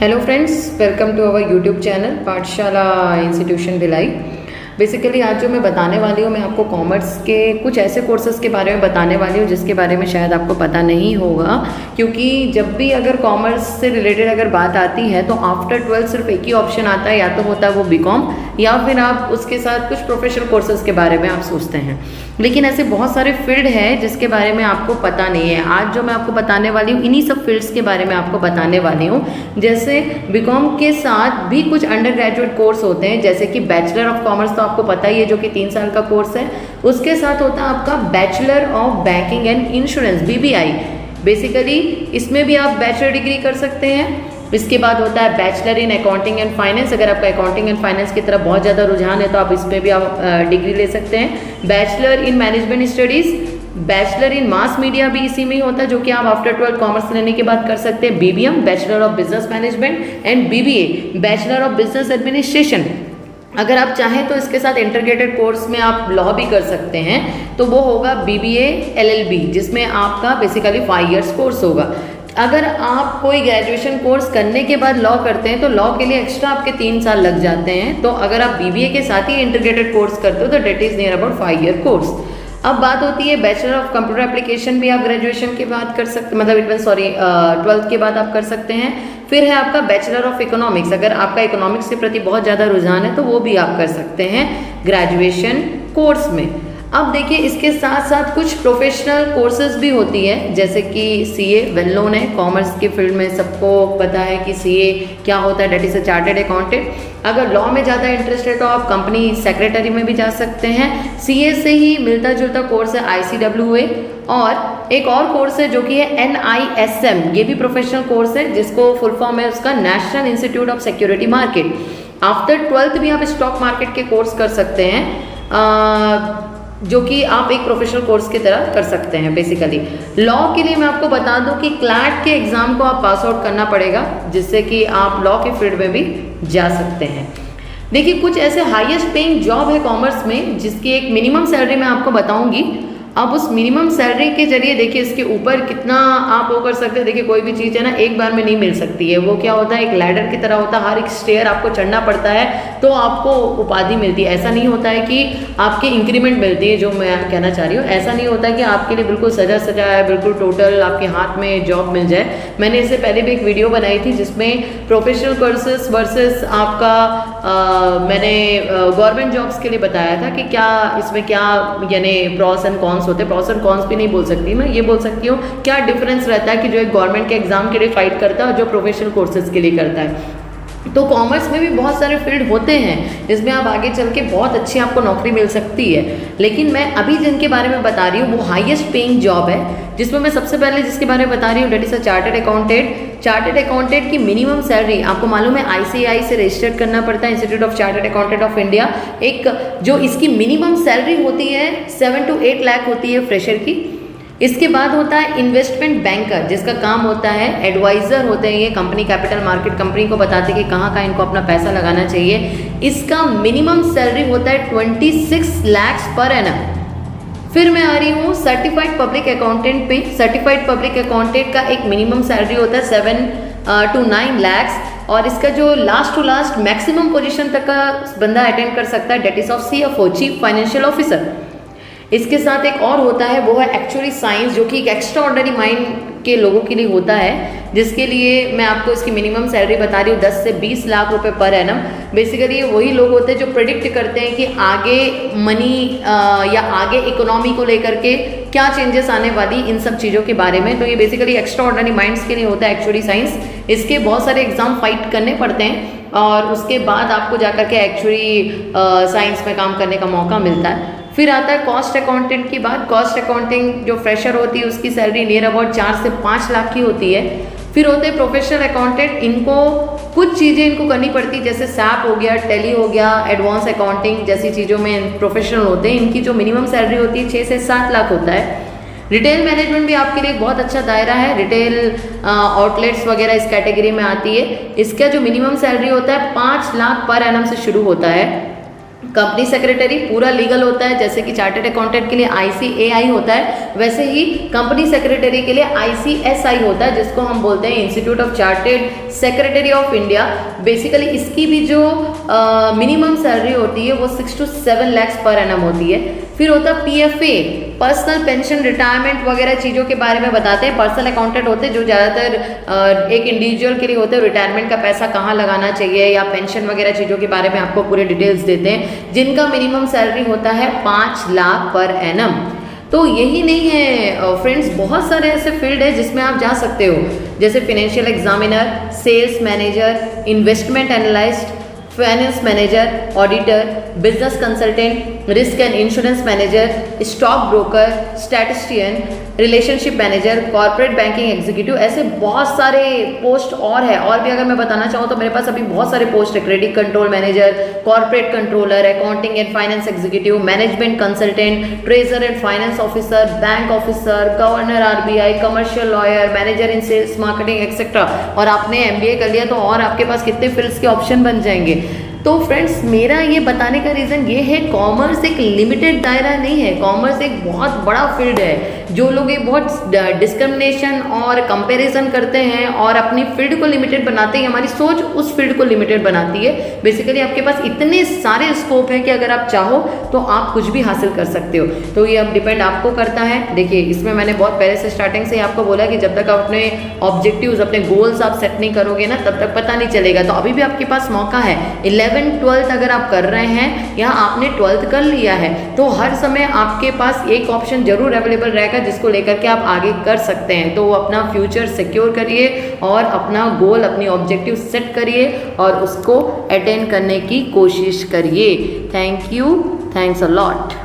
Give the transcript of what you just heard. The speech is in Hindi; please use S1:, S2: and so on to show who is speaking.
S1: Hello friends, welcome to our YouTube channel Pathshala institution Bhilai. Basically आज जो मैं बताने वाली हूँ, मैं आपको कॉमर्स के कुछ ऐसे कोर्सेज़ के बारे में बताने वाली हूँ जिसके बारे में शायद आपको पता नहीं होगा, क्योंकि जब भी अगर कॉमर्स से रिलेटेड अगर बात आती है तो आफ्टर 12 सिर्फ एक ही ऑप्शन आता है, या तो होता है वो बीकॉम या फिर आप उसके साथ कुछ प्रोफेशनल कोर्सेज़ के बारे में आप सोचते हैं। लेकिन ऐसे बहुत सारे फील्ड है जिसके बारे में आपको पता नहीं है। आज जो मैं आपको बताने वाली हूँ इन्हीं सब फील्ड्स के बारे में आपको बताने वाली हूँ। जैसे बीकॉम के साथ भी कुछ अंडर ग्रेजुएट कोर्स होते हैं, जैसे कि बैचलर ऑफ कॉमर्स तो आपको पता ही है, जो कि 3 साल का कोर्स है। उसके साथ होता है आपका bachelor of banking and insurance BBI। Basically इसमें भी आप बैचलर डिग्री कर सकते हैं। इसके बाद होता है bachelor in accounting and finance. अगर आपका अकाउंटिंग एंड फाइनेंस की तरफ बहुत ज़्यादा रुझान है तो आप इसमें भी आप डिग्री ले सकते हैं। Bachelor in management studies, bachelor in mass media भी इसी में ही होता है, जो कि आप आफ्टर 12 कॉमर्स लेने के बाद कर सकते हैं। BBM bachelor of business management and BBA bachelor of business administration. अगर आप चाहें तो इसके साथ इंटीग्रेटेड कोर्स में आप लॉ भी कर सकते हैं, तो वो होगा BBA LLB, जिसमें आपका बेसिकली 5 इयर्स कोर्स होगा। अगर आप कोई ग्रेजुएशन कोर्स करने के बाद लॉ करते हैं तो लॉ के लिए एक्स्ट्रा आपके 3 साल लग जाते हैं। तो अगर आप BBA के साथ ही इंटीग्रेटेड कोर्स करते हो तो that is near about 5 year course. अब बात होती है बैचलर ऑफ कंप्यूटर एप्लीकेशन भी आप ग्रेजुएशन के बाद कर सकते, मतलब 12th के बाद आप कर सकते हैं। फिर है आपका बैचलर ऑफ इकोनॉमिक्स। अगर आपका इकोनॉमिक्स के प्रति बहुत ज़्यादा रुझान है तो वो भी आप कर सकते हैं ग्रेजुएशन कोर्स में। अब देखिए, इसके साथ साथ कुछ प्रोफेशनल कोर्सेज भी होती है, जैसे कि CA वेल नोन है। कॉमर्स के फील्ड में सबको पता है कि CA क्या होता है, that is a chartered accountant. अगर लॉ में ज़्यादा इंटरेस्ट है तो आप कंपनी सेक्रेटरी में भी जा सकते हैं। CA से ही मिलता जुलता कोर्स है ICWA, और एक और कोर्स है जो कि है NISM। ये भी प्रोफेशनल कोर्स है जिसको फुल फॉर्म है उसका national institute of security market. After 12th भी आप स्टॉक मार्केट के कोर्स कर सकते हैं, जो कि आप एक प्रोफेशनल कोर्स की तरह कर सकते हैं। बेसिकली लॉ के लिए मैं आपको बता दूं कि क्लैट के एग्जाम को आप पास आउट करना पड़ेगा, जिससे कि आप लॉ के फील्ड में भी जा सकते हैं। देखिए, कुछ ऐसे हाईएस्ट पेइंग जॉब है कॉमर्स में जिसकी एक मिनिमम सैलरी मैं आपको बताऊंगी। अब उस मिनिमम सैलरी के जरिए देखिए इसके ऊपर कितना आप वो कर सकते हैं। देखिए, कोई भी चीज़ है ना एक बार में नहीं मिल सकती है। वो क्या होता है, एक लैडर की तरह होता है, हर एक स्टेयर आपको चढ़ना पड़ता है तो आपको उपाधि मिलती है। ऐसा नहीं होता है कि आपकी इंक्रीमेंट मिलती है, जो मैं कहना चाह रही हूँ। ऐसा नहीं होता है कि आपके लिए बिल्कुल सजा है, बिल्कुल टोटल आपके हाथ में जॉब मिल जाए। मैंने इससे पहले भी एक वीडियो बनाई थी जिसमें प्रोफेशनल कोर्सेस वर्सेस आपका मैंने गवर्नमेंट जॉब्स के लिए बताया था कि क्या इसमें क्या यानी प्रॉस एंड कॉन्स होते हैं। प्रॉस एंड कॉन्स भी नहीं बोल सकती मैं, ये बोल सकती हूँ क्या डिफरेंस रहता है कि जो एक गवर्नमेंट के एग्जाम के लिए फाइट करता है और जो प्रोफेशनल कोर्सेज के लिए करता है। तो कॉमर्स में भी बहुत सारे फील्ड होते हैं जिसमें आप आगे चल के बहुत अच्छी आपको नौकरी मिल सकती है। लेकिन मैं अभी जिनके बारे में बता रही हूँ वो हाईएस्ट पेइंग जॉब है, जिसमें मैं सबसे पहले जिसके बारे में बता रही हूँ that is a chartered accountant. Chartered accountant की मिनिमम सैलरी आपको मालूम है ICAI से रजिस्टर्ड करना पड़ता है, Institute of Chartered Accountant of India. एक जो इसकी मिनिमम सैलरी होती है 7 to 8 लाख होती है फ्रेशर की। इसके बाद होता है इन्वेस्टमेंट बैंकर, जिसका काम होता है एडवाइजर होते हैं ये कंपनी कैपिटल मार्केट कंपनी को बताते हैं कि कहाँ इनको अपना पैसा लगाना चाहिए। इसका मिनिमम सैलरी होता है 26 लाख पर एनम। फिर मैं आ रही हूँ सर्टिफाइड पब्लिक अकाउंटेंट पे। सर्टिफाइड पब्लिक अकाउंटेंट का एक मिनिमम सैलरी होता है 7 to 9 लाख, और इसका जो last to last maximum position तक का बंदा अटेंड कर सकता है, that is of CFO chief financial officer. इसके साथ एक और होता है वो है एक्चुअली साइंस, जो कि एक एक्स्ट्रा ऑर्डिनरी माइंड के लोगों के लिए होता है, जिसके लिए मैं आपको इसकी मिनिमम सैलरी बता रही हूँ 10 से 20 लाख रुपए पर एनम। बेसिकली ये वही लोग होते हैं जो प्रेडिक्ट करते हैं कि आगे मनी या आगे इकोनॉमी को लेकर के क्या चेंजेस आने वाली, इन सब चीज़ों के बारे में। तो ये बेसिकली एक्स्ट्रा ऑर्डिनरी माइंड्स के लिए होता है एक्चुअली साइंस। इसके बहुत सारे एग्जाम फाइट करने पड़ते हैं और उसके बाद आपको जाकर के एक्चुअली साइंस में काम करने का मौका मिलता है। फिर आता है कॉस्ट अकाउंटेंट की बात। कॉस्ट अकाउंटिंग जो फ्रेशर होती है उसकी सैलरी नियर अबाउट 4 से 5 लाख की होती है। फिर होते हैं प्रोफेशनल अकाउंटेंट। इनको कुछ चीज़ें इनको करनी पड़ती है, जैसे SAP हो गया, टैली हो गया, एडवांस अकाउंटिंग जैसी चीज़ों में प्रोफेशनल होते हैं। इनकी जो मिनिमम सैलरी होती है 6 से 7 लाख होता है। रिटेल मैनेजमेंट भी आपके लिए एक बहुत अच्छा दायरा है। रिटेल आउटलेट्स वगैरह इस कैटेगरी में आती है। इसका जो मिनिमम सैलरी होता है 5 लाख पर एनम से शुरू होता है। कंपनी सेक्रेटरी पूरा लीगल होता है, जैसे कि चार्टर्ड अकाउंटेंट के लिए ICAI होता है, वैसे ही कंपनी सेक्रेटरी के लिए ICSI होता है, जिसको हम बोलते हैं institute of chartered secretary of India. Basically इसकी भी जो मिनिमम सैलरी होती है वो 6 to 7 lakhs पर एनम होती है। फिर होता है PFA, पर्सनल पेंशन रिटायरमेंट वगैरह चीज़ों के बारे में बताते हैं। पर्सनल अकाउंटेंट होते हैं जो ज़्यादातर एक इंडिविजुअल के लिए होते हैं, रिटायरमेंट का पैसा कहाँ लगाना चाहिए या पेंशन वगैरह चीज़ों के बारे में आपको पूरे डिटेल्स देते हैं, जिनका मिनिमम सैलरी होता है 5 लाख पर एनम। तो यही नहीं है फ्रेंड्स, बहुत सारे ऐसे फील्ड है जिसमें आप जा सकते हो, जैसे financial examiner, sales manager, investment analyst, finance manager, auditor, business consultant, risk and insurance manager, stock broker, statistician, relationship manager, corporate banking executive, ऐसे बहुत सारे पोस्ट और है। और भी अगर मैं बताना चाहूँ तो मेरे पास अभी बहुत सारे पोस्ट है, credit control manager, corporate controller, accounting and finance executive, management consultant, treasure and finance officer, bank officer, governor RBI, commercial lawyer, manager in sales marketing etcetera. और आपने MBA कर लिया तो और आपके पास कितने फील्ड्स के ऑप्शन बन जाएंगे। तो फ्रेंड्स, मेरा ये बताने का रीज़न ये है, कॉमर्स एक लिमिटेड दायरा नहीं है, कॉमर्स एक बहुत बड़ा फील्ड है। जो लोग ये बहुत डिस्क्रिमिनेशन और कंपैरिजन करते हैं और अपनी फील्ड को लिमिटेड बनाते हैं, हमारी सोच उस फील्ड को लिमिटेड बनाती है। बेसिकली आपके पास इतने सारे स्कोप है कि अगर आप चाहो तो आप कुछ भी हासिल कर सकते हो। तो ये अब डिपेंड आपको करता है। देखिए, इसमें मैंने बहुत पहले से स्टार्टिंग से आपको बोला कि जब तक आप अपने ऑब्जेक्टिव्स, अपने गोल्स आप सेट नहीं करोगे ना, तब तक पता नहीं चलेगा। तो अभी भी आपके पास मौका है। 11th 12th अगर आप कर रहे हैं या आपने 12th कर लिया है, तो हर समय आपके पास एक ऑप्शन जरूर अवेलेबल रहेगा जिसको लेकर के आप आगे कर सकते हैं। तो अपना फ्यूचर सिक्योर करिए और अपना गोल, अपनी ऑब्जेक्टिव सेट करिए और उसको अटेन करने की कोशिश करिए। Thank you, thanks a lot.